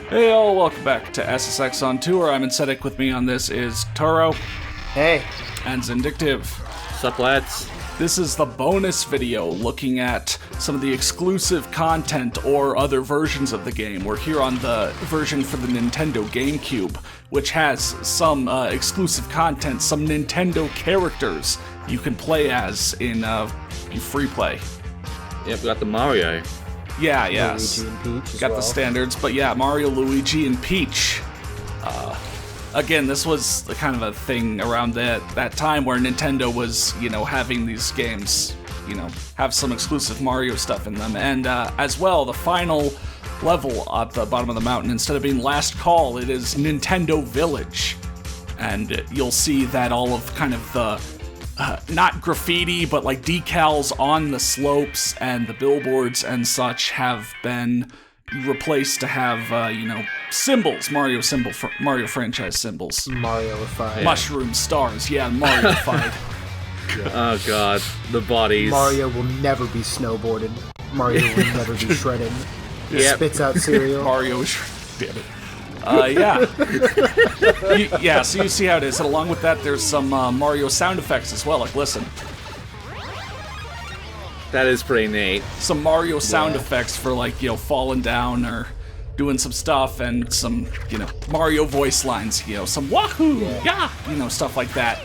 Hey all, welcome back to SSX on Tour. I'm Insetic. With me on this is Turo. Hey. And Zindictive. What's up, lads? This is the bonus video looking at some of the exclusive content or other versions of the game. We're here on the version for the Nintendo Gamecube, which has some exclusive content, some Nintendo characters you can play as in free play. Yep, we got the Mario. Yeah. Luigi and Peach as Got well. the standards, but yeah, Mario, Luigi, and Peach. Again, this was kind of a thing around that time where Nintendo was, having these games, have some exclusive Mario stuff in them. And as well, the final level at the bottom of the mountain, instead of being Last Call, it is Nintendo Village. And you'll see that all of kind of the not graffiti, but like decals on the slopes and the billboards and such have been replaced to have, symbols, Mario franchise symbols. Mario-ified. Mushroom stars, yeah, Mario-ified. Oh god, the bodies. Mario will never be snowboarded. Mario will never be shredded. Yep. Spits out cereal. Mario is... Damn it. Yeah. So you see how it is. And along with that, there's some Mario sound effects as well. Like, listen. That is pretty neat. Some Mario sound effects for, falling down or doing some stuff, and some, Mario voice lines, some wahoo, yeah, stuff like that.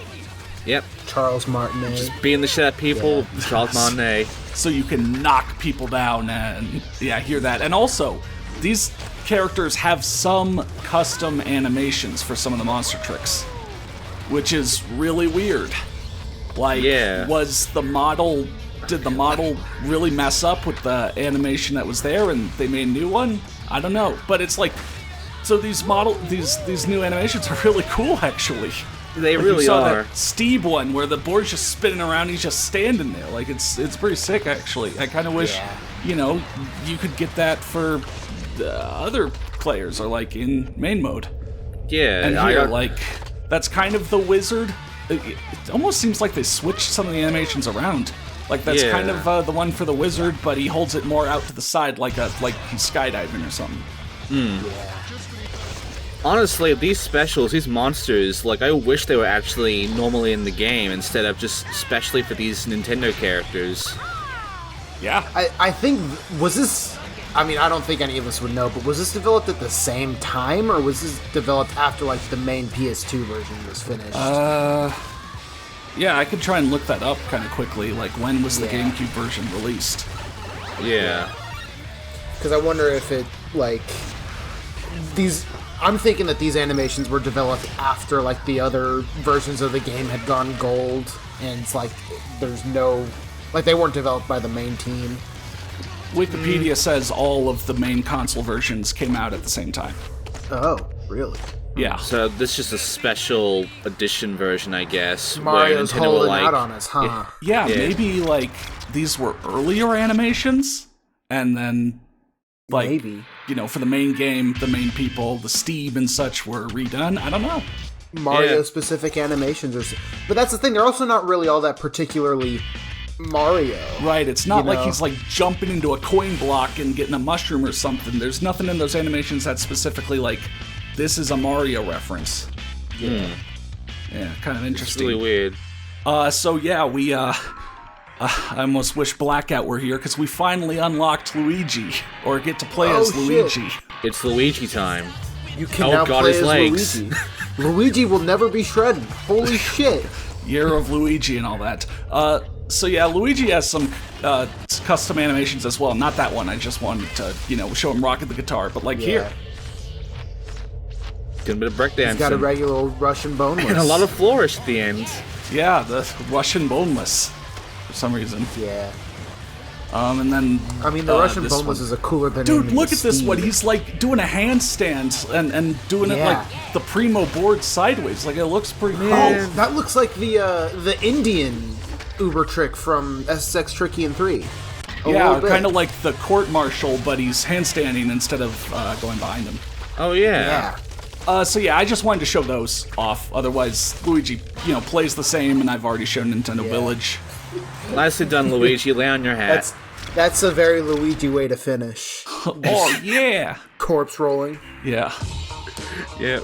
Yep. Charles Martinet. Just being the shit out of people, Charles Martinet. So you can knock people down and, hear that. And also, these characters have some custom animations for some of the monster tricks, which is really weird. Did the model really mess up with the animation that was there and they made a new one? I don't know, but it's like, so these new animations are really cool, actually. They like really you saw are. That Steve one where the board's just spinning around, he's just standing there. Like, it's pretty sick, actually. I kind of wish, you could get that for other players, or like in main mode. Yeah. And here, that's kind of the wizard. It almost seems like they switched some of the animations around. Like, that's kind of the one for the wizard, but he holds it more out to the side, like he's skydiving or something. Yeah. Honestly, these specials, these monsters, I wish they were actually normally in the game instead of just specially for these Nintendo characters. Yeah. I think, was this... I mean, I don't think any of us would know, but was this developed at the same time, or was this developed after, the main PS2 version was finished? Yeah, I could try and look that up kind of quickly. Like, when was the GameCube version released? Yeah. Because I wonder if it, these... I'm thinking that these animations were developed after, the other versions of the game had gone gold, and it's there's no... they weren't developed by the main team. Wikipedia says all of the main console versions came out at the same time. Oh, really? Yeah. So this is just a special edition version, I guess. Mario's where Nintendo holding were out on us, huh? Yeah, maybe, these were earlier animations, and then, maybe. For the main game, the main people, the Steve and such were redone. I don't know. Mario-specific animations. But that's the thing, they're also not really all that particularly Mario. Right, it's not like he's, jumping into a coin block and getting a mushroom or something. There's nothing in those animations that's specifically, this is a Mario reference. Yeah. Yeah, kind of interesting. It's really weird. I almost wish Blackout were here, because we finally unlocked Luigi, or get to play as Luigi. It's Luigi time. You can now play his as legs. Luigi. Luigi will never be shredded. Holy shit. Year of Luigi and all that. Luigi has some custom animations as well. Not that one, I just wanted to, show him rocking the guitar, but here. Doing a bit of breakdancing. He's got a regular old Russian boneless. And a lot of flourish at the end. Yeah, the Russian boneless, for some reason. Yeah. And then... I mean, the Russian boneless is a cooler than... Dude, look at this one. He's, doing a handstand and doing it, the Primo board sideways. It looks pretty cool. Oh, that looks like the Indian Uber trick from SSX Tricky and 3. Yeah, kind of like the court martial, but he's handstanding instead of going behind him. Oh, yeah. I just wanted to show those off. Otherwise, Luigi, plays the same, and I've already shown Nintendo Village. Nicely done, Luigi. Lay on your hat. That's a very Luigi way to finish. Oh, yeah. Corpse rolling. Yeah. Yeah.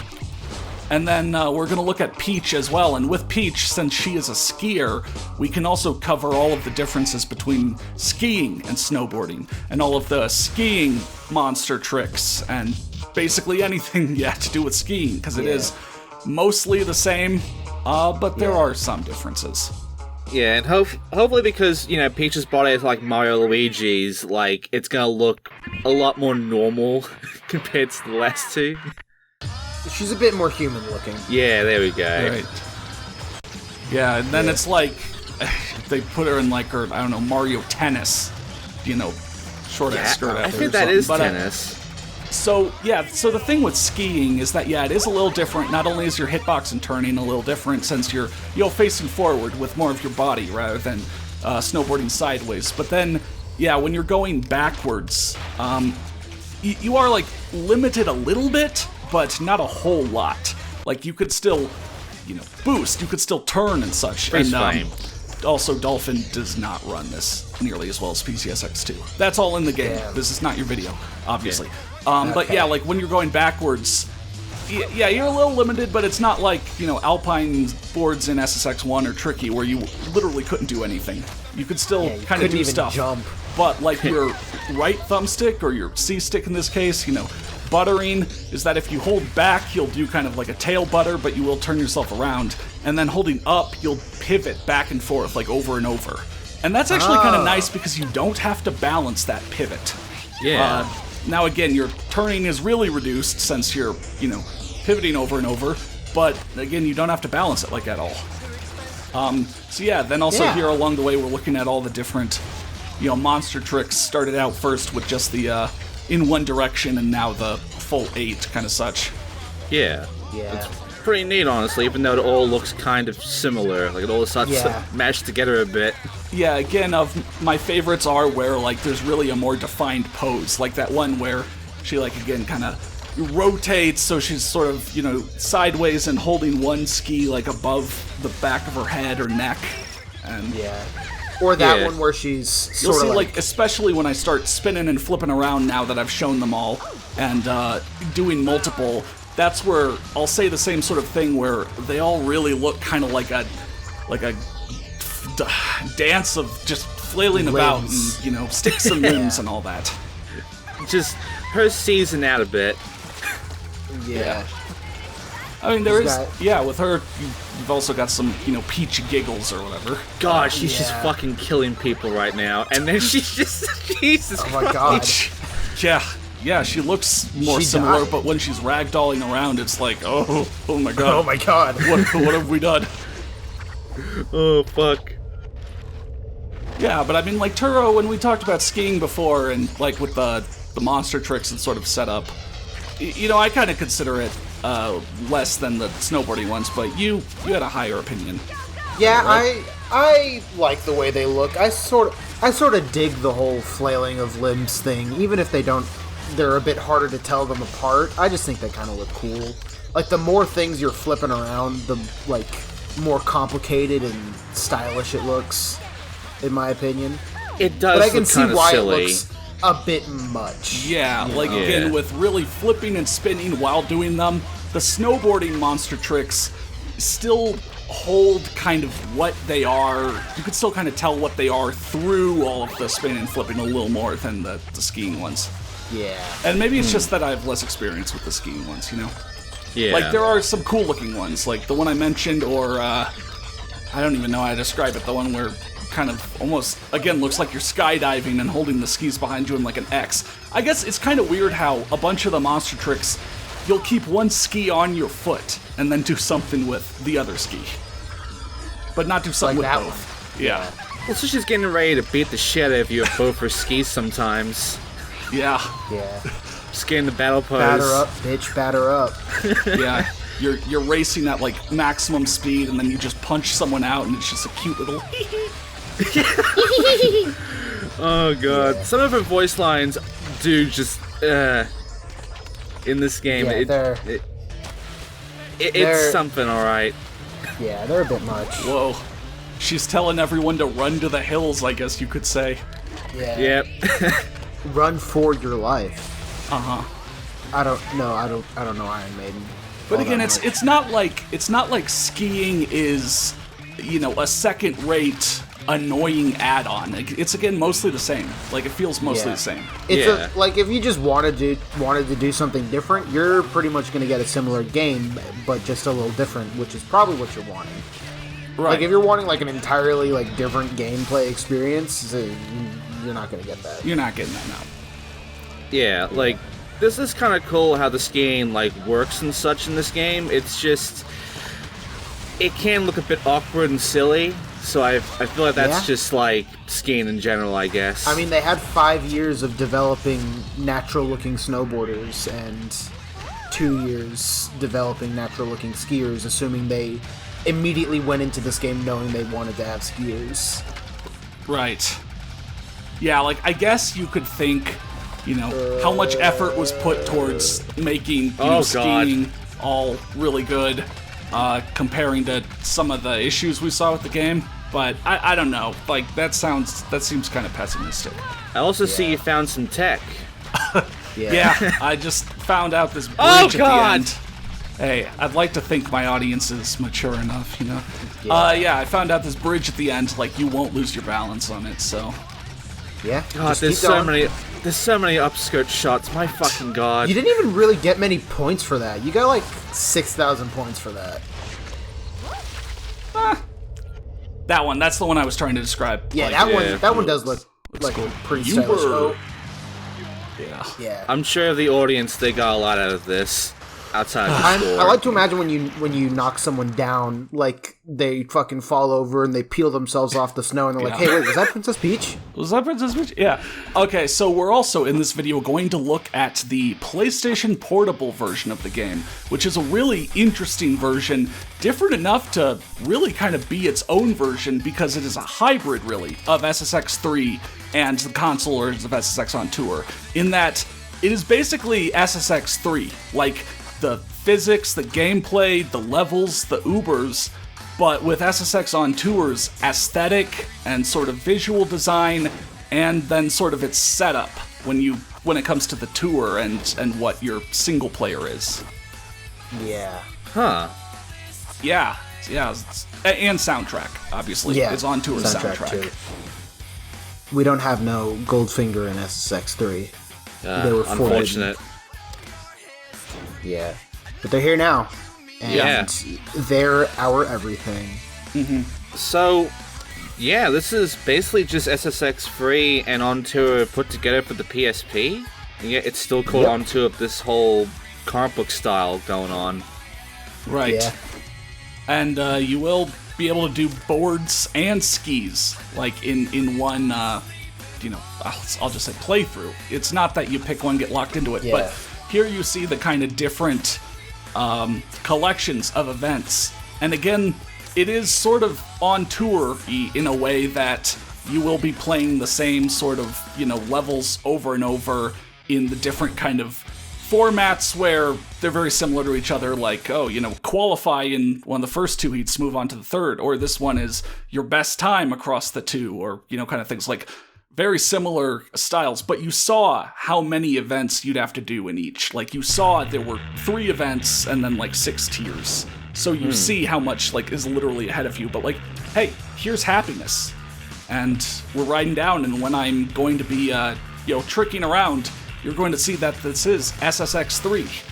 And then we're going to look at Peach as well. And with Peach, since she is a skier, we can also cover all of the differences between skiing and snowboarding, and all of the skiing monster tricks, and basically anything to do with skiing, because it is mostly the same, but there are some differences. Yeah, and hopefully because, Peach's body is like Mario Luigi's, like, it's gonna look a lot more normal compared to the last two. She's a bit more human looking. Yeah, there we go. Right. Yeah, and then it's like, they put her in like, I don't know, Mario Tennis, short-ass skirt. I think that is but, tennis. So the thing with skiing is that, it is a little different. Not only is your hitbox and turning a little different since you're facing forward with more of your body rather than snowboarding sideways, but then, when you're going backwards, you are, like, limited a little bit, but not a whole lot. Like, you could still, boost, you could still turn and such. Freeze and frame. Also, Dolphin does not run this nearly as well as PCSX 2. That's all in the game. Yeah. This is not your video, obviously. Yeah. But like when you're going backwards, you're a little limited, but it's not like, Alpine boards in SSX 1 or Tricky where you literally couldn't do anything. You could still kind of do stuff. Jump. But like your right thumbstick, or your C stick in this case, buttering is that if you hold back, you'll do kind of like a tail butter, but you will turn yourself around. And then holding up, you'll pivot back and forth, like over and over. And that's actually kind of nice because you don't have to balance that pivot. Yeah. Now again, your turning is really reduced since you're, pivoting over and over, but again, you don't have to balance it like at all. Then also here along the way, we're looking at all the different, monster tricks. Started out first with just the in one direction, and now the full 8 kind of such. Yeah. Yeah. It's pretty neat, honestly, even though it all looks kind of similar. Like, it all starts to mash together a bit. Yeah, again, of my favorites are where, like, there's really a more defined pose. Like that one where she, like, again, kind of rotates, so she's sort of, sideways and holding one ski, like, above the back of her head or neck. And or that one where she's sort you'll see, of like, especially when I start spinning and flipping around now that I've shown them all, and doing multiple, that's where I'll say the same sort of thing where they all really look kind of like a dance of just flailing about and, sticks and limbs and all that. Just her season out a bit. Yeah. I mean, there is, with her, you've also got some, Peach giggles or whatever. God, she's just fucking killing people right now. And then she's just, Jesus Oh my god. Yeah, she looks more similar, but when she's ragdolling around, it's like, oh my god. Oh my god. What have we done? Oh, fuck. Yeah, but I mean, like, Turo, when we talked about skiing before, and, like, with the monster tricks and sort of set up, I kind of consider it less than the snowboarding ones, but you had a higher opinion. Yeah, right? I like the way they look. I sort of dig the whole flailing of limbs thing, even if they're a bit harder to tell them apart. I just think they kind of look cool. Like, the more things you're flipping around, the, like, more complicated and stylish it looks, in my opinion. It does. But I can see why silly. It looks a bit much. Yeah, like, again, with really flipping and spinning while doing them, the snowboarding monster tricks still hold kind of what they are. You can still kind of tell what they are through all of the spinning and flipping a little more than the skiing ones. Yeah. And maybe it's just that I have less experience with the skiing ones, Yeah. Like, there are some cool looking ones, like the one I mentioned, or, I don't even know how to describe it, the one where kind of almost, again, looks like you're skydiving and holding the skis behind you in like an X. I guess it's kind of weird how a bunch of the monster tricks, you'll keep one ski on your foot and then do something with the other ski. But not do something Like with that both. one. Yeah. Well, so she's getting ready to beat the shit out of you at both her skis sometimes. Yeah. Yeah. Just getting the battle pose. Batter up, bitch, batter up. Yeah. You're racing at like maximum speed and then you just punch someone out and it's just a cute little Oh god. Yeah. Some of her voice lines do just in this game. Yeah, It's something, alright. Yeah, they're a bit much. Whoa. She's telling everyone to run to the hills, I guess you could say. Yeah. Yep. Run for your life. Uh-huh. I don't know Iron Maiden. But all again, that it's much. not like skiing is, a second-rate annoying add-on. It's again mostly the same. Like it feels mostly the same. It's like if you just wanted to do something different, you're pretty much going to get a similar game, but just a little different, which is probably what you're wanting. Right. Like if you're wanting like an entirely like different gameplay experience, you're not going to get that. You're not getting that now. Yeah, like, this is kind of cool how the skiing, like, works and such in this game. It's just, it can look a bit awkward and silly, so I feel like that's just, like, skiing in general, I guess. I mean, they had 5 years of developing natural-looking snowboarders and 2 years developing natural-looking skiers, assuming they immediately went into this game knowing they wanted to have skiers. Right. Yeah, like, I guess you could think, how much effort was put towards making, skiing all really good, comparing to some of the issues we saw with the game. But I don't know. Like, that seems kind of pessimistic. I also see you found some tech. Yeah, I just found out this bridge at the end. Hey, I'd like to think my audience is mature enough, Yeah, I found out this bridge at the end, like, you won't lose your balance on it, so... Yeah. God, there's so many upskirt shots. My fucking god. You didn't even really get many points for that. You got like 6,000 points for that. That's the one I was trying to describe. Yeah, like, that one does look like cool. a pretty stylish. Yeah. I'm sure the audience, they got a lot out of this. Outside the store. I like to imagine when you knock someone down, like they fucking fall over and they peel themselves off the snow and they're like, "Hey, wait, was that Princess Peach?" Was that Princess Peach? Yeah. Okay, so we're also in this video going to look at the PlayStation Portable version of the game, which is a really interesting version, different enough to really kind of be its own version because it is a hybrid, really, of SSX 3 and the console versions of SSX on Tour, in that it is basically SSX 3, like the physics, the gameplay, the levels, the Ubers, but with SSX on Tour's aesthetic and sort of visual design, and then sort of its setup when it comes to the tour and what your single player is. Yeah. Huh. Yeah, and soundtrack, obviously. Yeah. It's on Tour's soundtrack. Too. We don't have no Goldfinger in SSX 3. They were unfortunate. Yeah, but they're here now, and they're our everything. So, yeah, this is basically just SSX free and On Tour put together for the PSP, and yet it's still called On Tour, this whole comic book style going on. Right. Yeah. And you will be able to do boards and skis, like in one, I'll just say playthrough. It's not that you pick one, get locked into it, but here you see the kind of different collections of events. And again, it is sort of on tour-y in a way that you will be playing the same sort of, levels over and over in the different kind of formats where they're very similar to each other, like, qualify in one of the first two heats, move on to the third, or this one is your best time across the two, or, kind of things like very similar styles, but you saw how many events you'd have to do in each. Like, you saw there were 3 events and then, 6 tiers. So you see how much, is literally ahead of you. But, hey, here's happiness. And we're riding down, and when I'm going to be, tricking around, you're going to see that this is SSX 3. You've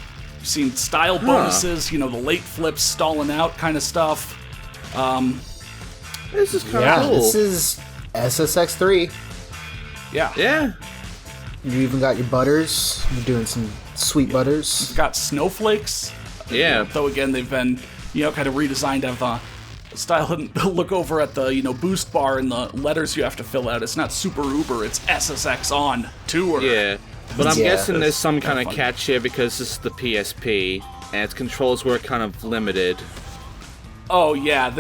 seen style bonuses, the late flips, stalling out kind of stuff. This is kind of cool. This is SSX 3. Yeah. You even got your butters. You're doing some sweet butters. You've got snowflakes. Yeah. Though again, they've been, kind of redesigned to have the style and look over at the, boost bar and the letters you have to fill out. It's not super uber, it's SSX on tour. Yeah. But I'm guessing there's some kind of fun. catch here because this is the PSP and its controls were kind of limited. Oh yeah,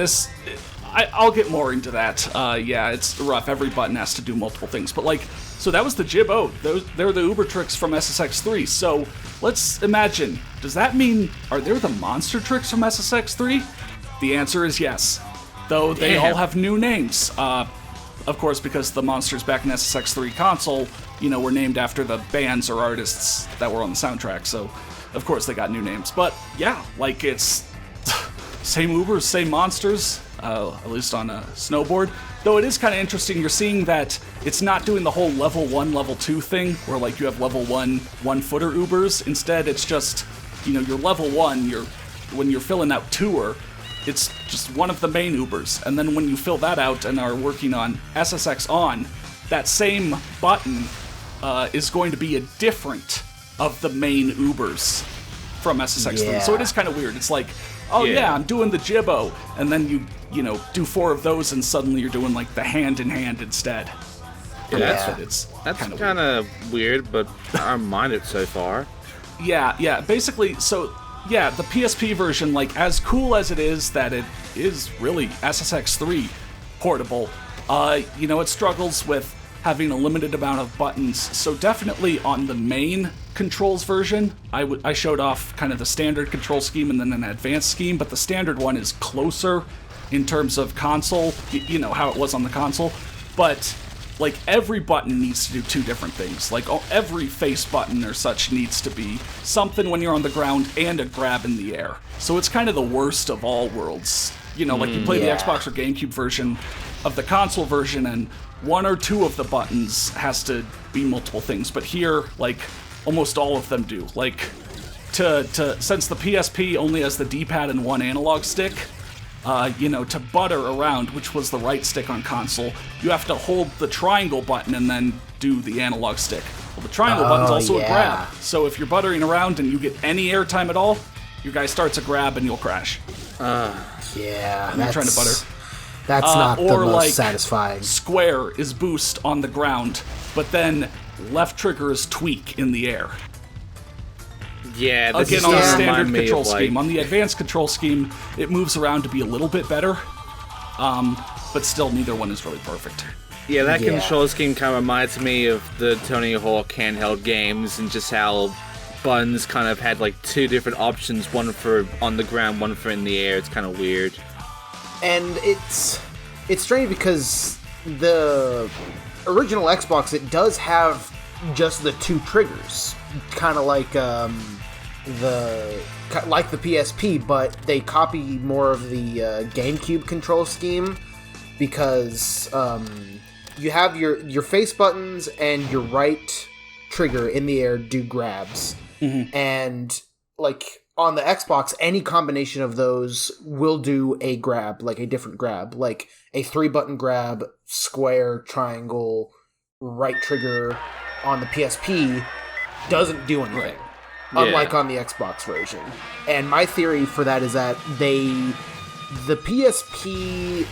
I'll get more into that. It's rough. Every button has to do multiple things. But so that was the Jib-O. They're the Uber tricks from SSX 3. So let's imagine, does that mean, are there the monster tricks from SSX 3? The answer is yes. Though they all have new names. of course, because the monsters back in SSX3 console, were named after the bands or artists that were on the soundtrack, so of course they got new names. But yeah, like, it's same Ubers, same monsters, at least on a snowboard. Though it is kind of interesting, you're seeing that it's not doing the whole level 1, level 2 thing, where like you have level 1 1-footer Ubers. Instead, it's just, your level 1, when you're filling out tour, it's just one of the main Ubers. And then when you fill that out and are working on SSX on, that same button is going to be a different of the main Ubers from SSX3. Yeah. So it is kind of weird. It's like, oh yeah, I'm doing the Jibbo, and then you do 4 of those, and suddenly you're doing like the hand-in-hand instead. Yeah, It's that's kind of weird, but I don't mind it so far. Yeah, basically, so, yeah, the PSP version, like, as cool as it is that it is really SSX3 portable, it struggles with having a limited amount of buttons, so definitely on the main controls version, I showed off kind of the standard control scheme and then an advanced scheme, but the standard one is closer in terms of console, how it was on the console, but like every button needs to do 2 different things. Like every face button or such needs to be something when you're on the ground and a grab in the air. So it's kind of the worst of all worlds. Like you play the Xbox or Gamecube version of the console version, and 1 or 2 of the buttons has to be multiple things. But here, like, almost all of them do. Like, since the PSP only has the D-pad and 1 analog stick, to butter around, which was the right stick on console, you have to hold the triangle button and then do the analog stick. Well, the triangle button's also a grab, so if you're buttering around and you get any airtime at all, your guy starts a grab and you'll crash. Yeah, You're trying to butter. That's not the or most like satisfying. Square is boost on the ground, but then left trigger is tweak in the air. Yeah, this Again, is on the starting to standard remind me control of, like, scheme. On the advanced control scheme, it moves around to be a little bit better, but still neither one is really perfect. Yeah, that Yeah. control scheme kind of reminds me of the Tony Hawk handheld games and just how buttons kind of had like 2 different options, one for on the ground, one for in the air. It's kind of weird. And it's strange because the original Xbox, it does have just the 2 triggers, kind of like the PSP, but they copy more of the GameCube control scheme because you have your face buttons and your right trigger in the air do grabs, and like on the Xbox, any combination of those will do a grab, like a different grab, like a 3-button grab, square, triangle, right trigger. On the PSP doesn't do anything, unlike on the Xbox version. And my theory for that is that the PSP,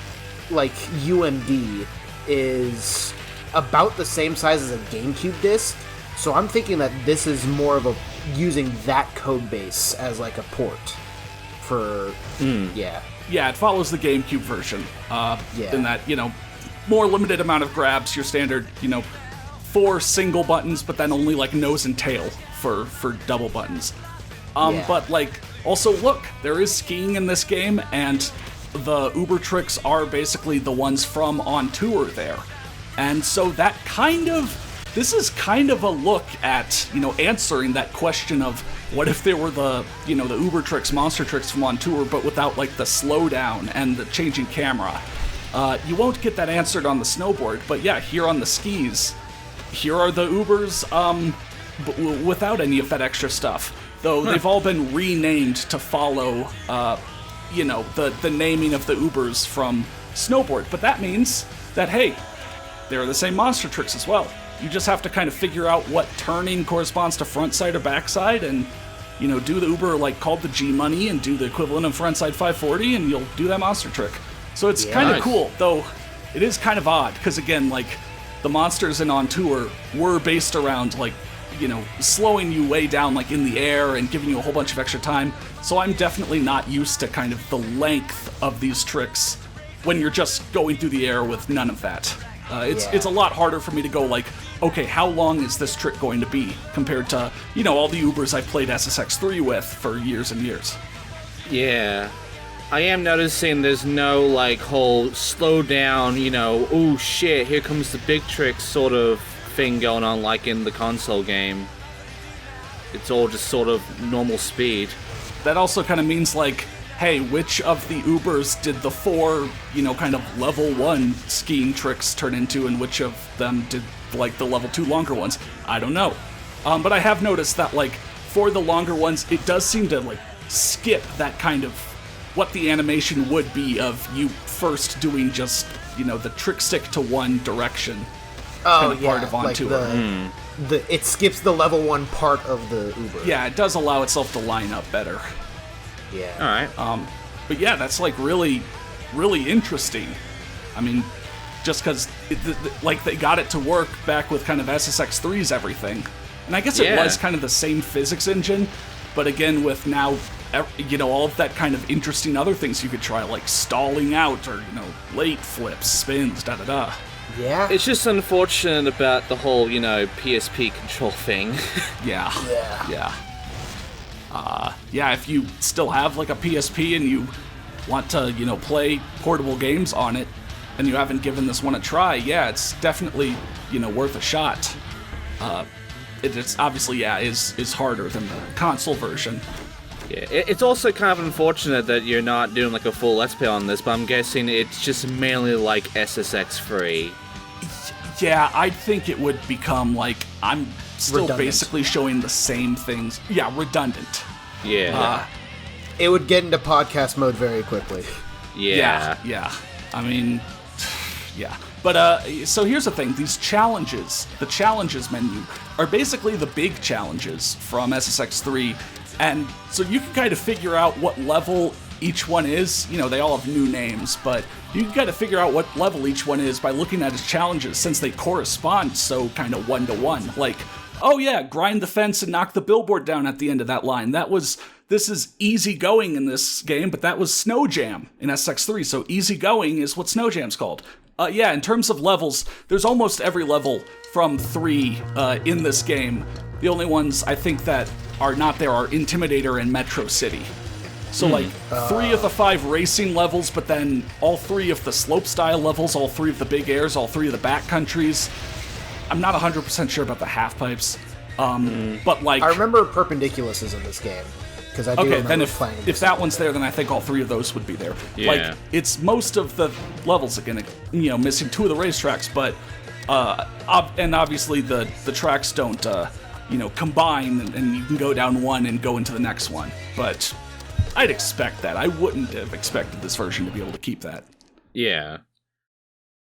like, UMD is about the same size as a GameCube disc, so I'm thinking that this is more of using that code base as like a port for Yeah, it follows the GameCube version. Yeah. In that, more limited amount of grabs, your standard, 4 single buttons, but then only like nose and tail for double buttons. But like, also look, there is skiing in this game, and the Uber tricks are basically the ones from On Tour there. And so this is kind of a look at, answering that question of what if there were the Uber tricks, monster tricks from On Tour, but without like the slowdown and the changing camera. You won't get that answered on the snowboard, but yeah, here on the skis, here are the Ubers without any of that extra stuff. Though they've all been renamed to follow, the naming of the Ubers from snowboard. But that means that, hey, they're the same monster tricks as well. You just have to kind of figure out what turning corresponds to front side or back side, and, do the Uber like called the G-Money and do the equivalent of front side 540, and you'll do that monster trick. So it's kind of cool, though it is kind of odd, because again, like, the monsters in On Tour were based around, like, slowing you way down, like, in the air and giving you a whole bunch of extra time. So I'm definitely not used to kind of the length of these tricks when you're just going through the air with none of that. It's a lot harder for me to go, like, okay, how long is this trick going to be compared to, all the Ubers I've played SSX3 with for years and years. Yeah. I am noticing there's no, like, whole slow down, oh shit, here comes the big trick sort of thing going on like in the console game. It's all just sort of normal speed. That also kind of means, like, hey, which of the Ubers did the 4, kind of level 1 skiing tricks turn into, and which of them did, like, the level 2 longer ones? I don't know. But I have noticed that, like, for the longer ones, it does seem to, like, skip that kind of what the animation would be of you first doing just, the trick stick to one direction. Oh, kind of part of On like Tour. It skips the level 1 part of the Uber. Yeah, it does allow itself to line up better. Yeah. Alright. But yeah, that's, like, really, really interesting. I mean, just because, like, they got it to work back with kind of SSX 3's everything. And I guess it was kind of the same physics engine, but again, with now, all of that kind of interesting other things you could try, like stalling out or, late flips, spins, da-da-da. Yeah. It's just unfortunate about the whole, PSP control thing. Yeah. Yeah, if you still have, like, a PSP and you want to, play portable games on it, and you haven't given this one a try, yeah, it's definitely, worth a shot. It's obviously, is harder than the console version. Yeah, it's also kind of unfortunate that you're not doing, like, a full Let's Play on this, but I'm guessing it's just mainly, like, SSX free. Yeah, I think it would become, like, I'm still redundant. Basically showing the same things. Yeah, redundant. Yeah. It would get into podcast mode very quickly. Yeah. I mean, yeah. But, so here's the thing. These challenges, the challenges menu, are basically the big challenges from SSX3. And so you can kind of figure out what level each one is. They all have new names, but you can kind of figure out what level each one is by looking at his challenges, since they correspond so kind of one-to-one. Like, oh yeah, grind the fence and knock the billboard down at the end of that line. This is easy going in this game, but that was Snow Jam in SX3, so easy going is what Snow Jam's called. Yeah, in terms of levels, there's almost every level from 3 in this game. The only ones I think that are not there are Intimidator and Metro City. So, like, 3 of the 5 racing levels, but then all 3 of the slopestyle levels, all 3 of the big airs, all 3 of the backcountries. I'm not 100% sure about the half-pipes, but, like... I remember Perpendiculous is in this game, because I do remember then playing if that one's there, then I think all 3 of those would be there. Yeah. Like, it's most of the levels, again, missing 2 of the racetracks, but, and obviously the tracks don't, combine, and you can go down one and go into the next one, but... I'd expect that. I wouldn't have expected this version to be able to keep that. Yeah.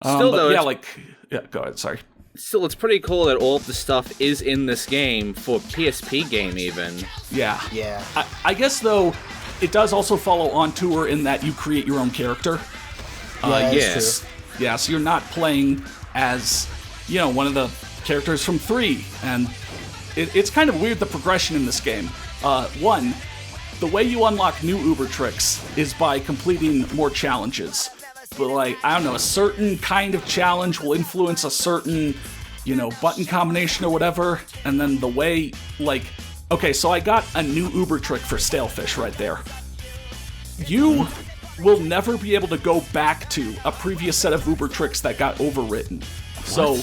Still, though, go ahead, sorry. Still, it's pretty cool that all of the stuff is in this game, for PSP game, even. Yeah. Yeah. I guess, though, it does also follow On Tour in that you create your own character. Yes. True. Yeah, so you're not playing as, one of the characters from 3, and it's kind of weird, the progression in this game. One, the way you unlock new Uber tricks is by completing more challenges. But, like, I don't know, a certain kind of challenge will influence a certain, button combination or whatever. And then the way, like, okay, so I got a new Uber trick for Stalefish right there. You will never be able to go back to a previous set of Uber tricks that got overwritten. What? So...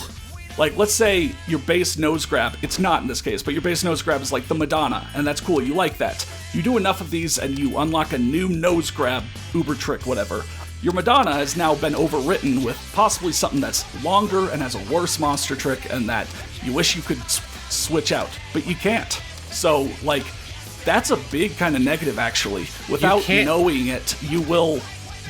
like, let's say your base nose grab, it's not in this case, but your base nose grab is like the Madonna, and that's cool, you like that. You do enough of these and you unlock a new nose grab, Uber trick, whatever. Your Madonna has now been overwritten with possibly something that's longer and has a worse monster trick, and that you wish you could switch out, but you can't. So, like, that's a big kind of negative, actually. Without knowing it, you will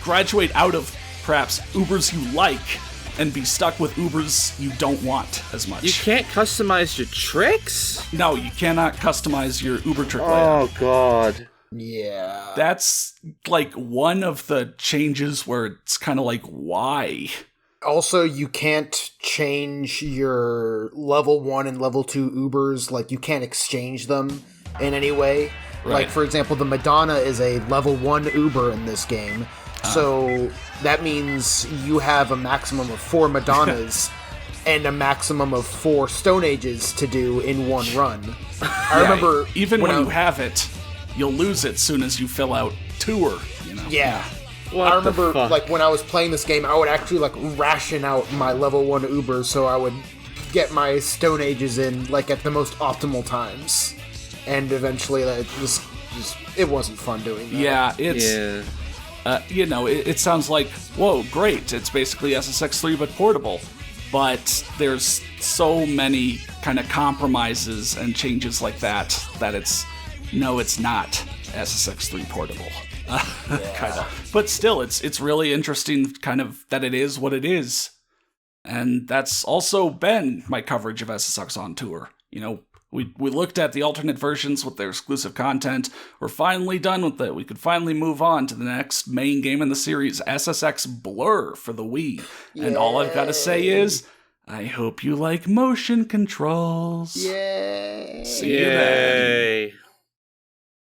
graduate out of, perhaps, Ubers you like, and be stuck with Ubers you don't want as much. You can't customize your tricks? No, you cannot customize your Uber trick layout. Oh, God. Yeah. That's, like, one of the changes where it's kind of like, why? Also, you can't change your level 1 and level 2 Ubers. Like, you can't exchange them in any way. Right. Like, for example, the Madonna is a level 1 Uber in this game. So that means you have a maximum of 4 Madonnas and a maximum of 4 Stone Ages to do in one run. I remember even when you have it, you'll lose it soon as you fill out tour, you know. Yeah. What I remember, the fuck? like, when I was playing this game, I would actually, like, ration out my level 1 Uber so I would get my Stone Ages in, like, at the most optimal times. And eventually, that it wasn't fun doing that. Yeah, it's... Yeah. You know, it sounds like, whoa, great, it's basically SSX3 but portable. But there's so many kind of compromises and changes like that it's not SSX3 portable. Kind of. But still, it's really interesting kind of that it is what it is. And that's also been my coverage of SSX on tour. You know, we looked at the alternate versions with their exclusive content. We're finally done with it. We could finally move on to the next main game in the series, SSX Blur for the Wii. And all I've got to say is, I hope you like motion controls. Yay! See you then.